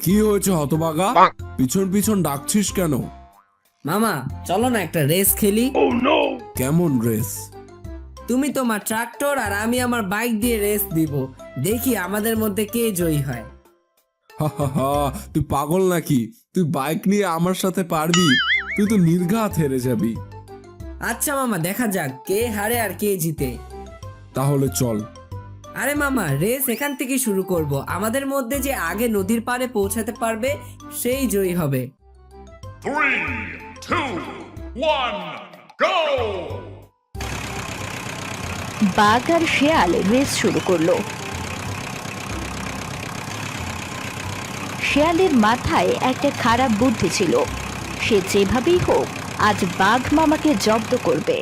কি হয়েছে হতভাগা? পিছন পিছন ডাকছিস কেন? মামা চলো না একটা রেস খেলি। কেমন রেস? তুমি তোমার ট্রাক্টর আর আমি আমার বাইক দিয়ে রেস দিব, দেখি আমাদের মধ্যে কে জয়ী হয়। হা হা হা, তুই পাগল নাকি? তুই বাইক নিয়ে আমার সাথে পারবি? তুই তো নির্ঘাত হেরে যাবি। আচ্ছা মামা, দেখা যাক কে হারে আর কে জিতে। তাহলে চল। আরে মামা, রেস এখান থেকে শুরু করব। আমাদের মধ্যে যে আগে নদীর পাড়ে পৌঁছাতে পারবে সেই জয়ী হবে। 3, 2, 1, go! বাঘ আর শেয়াল রেস শুরু করলো। শেয়ালের মাথায় একটা খারাপ বুদ্ধি ছিল, সে যেভাবেই হোক আজ বাঘ মামাকে জব্দ করবে।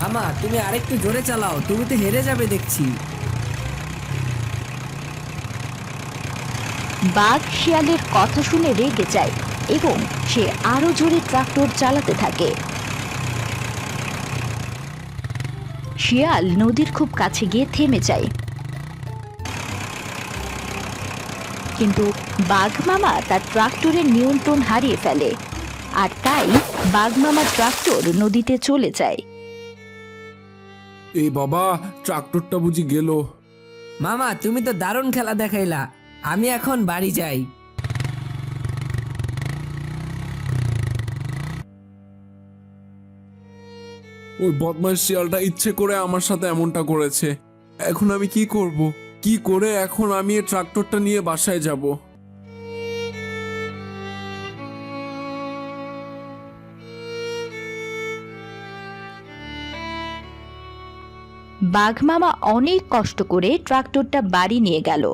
মামা তুমি আরেকটু জোরে চালাও, তুমি তো হেরে যাবে দেখছি। বাঘ শিয়ালের কথা শুনে রেগে যায় এবং সে আরো জোরে ট্রাক্টর চালাতে থাকে। শিয়াল নদীর খুব কাছে গিয়ে থেমে যায়, কিন্তু বাঘ মামা তার ট্রাক্টরের নিয়ন্ত্রণ হারিয়ে ফেলে, আর তাই বাঘ মামার ট্রাক্টর নদীতে চলে যায়। এই বাবা, ট্রাক্টরটা বুঝি গেল। মামা তুমি তো দারুণ খেলা দেখাইলা, আমি এখন বাড়ি যাই। ওই বদমাইশ শিয়ালটা ইচ্ছে করে আমার সাথে এমনটা করেছে। এখন আমি কি করব? কি করে এখন আমি এই ট্রাক্টরটা নিয়ে বাসায় যাব? বাঘ মামা অনেক কষ্ট করে ট্রাক্টরটা বাড়ি নিয়ে গেল।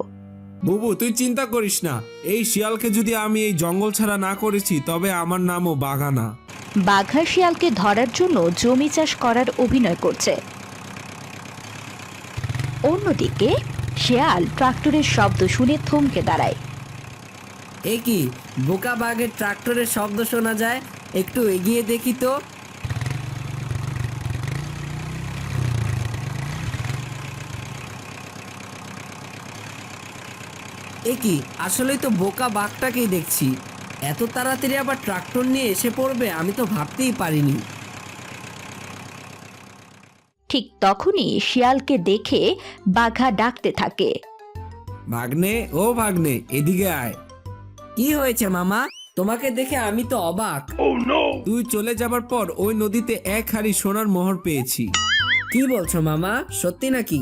বুবু, তুই চিন্তা করিস না, এই শিয়ালকে যদি আমি এই জঙ্গল ছাড়া না করেছি তবে আমার নামও বাঘানা। বাঘা শিয়ালকে ধরার জন্য জমি চাষ করার অভিনয় করছে। অন্যদিকে শিয়াল ট্রাক্টরের শব্দ শুনে থমকে দাঁড়ায়। এ কি, বোকা বাঘের ট্রাক্টরের শব্দ শোনা যায়, একটু এগিয়ে দেখি তো। এ কি, আসলেই তো বোকা বাঘটাকেই দেখছি। এত তাড়াতাড়ি আবার ট্রাক্টর নিয়ে এসে পড়বে আমি তো ভাবতেই পারিনি। ঠিক তখনই শিয়ালকে দেখে বাঘা ডাকতে থাকে। ভাগ্নে, ও ভাগ্নে, এদিকে আয়। কি হয়েছে মামা? তোমাকে দেখে আমি তো অবাক। তুই চলে যাবার পর ওই নদীতে এক হাড়ি সোনার মোহর পেয়েছি। কি বলছো মামা, সত্যি নাকি?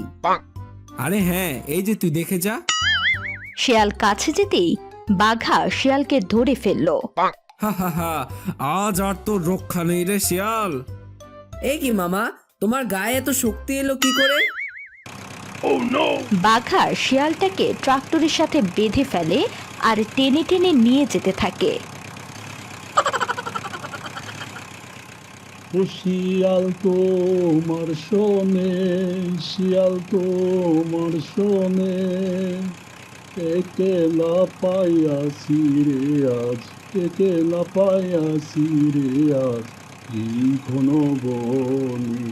আরে হ্যাঁ, এই যে তুই দেখে যা। শিয়াল কাছে যেতেই বাঘা শিয়ালকে ধরে ফেললো। হা হা হা, আজ আর তোর রক্ষা নেই রে শিয়াল। এ কি মামা, তোমার গায়ে এত শক্তি এলো কি করে? বাঘা শিয়ালটাকে ট্রাক্টরের সাথে বেঁধে ফেলে আর টেনে টেনে নিয়ে যেতে থাকে। ও শিয়াল তোমার শোনে, শিয়াল তোমার শোনে, একেলা পাইয়াছি রে আজ, একেলা পাইয়াছি রে আজ, এই ঘন বনে।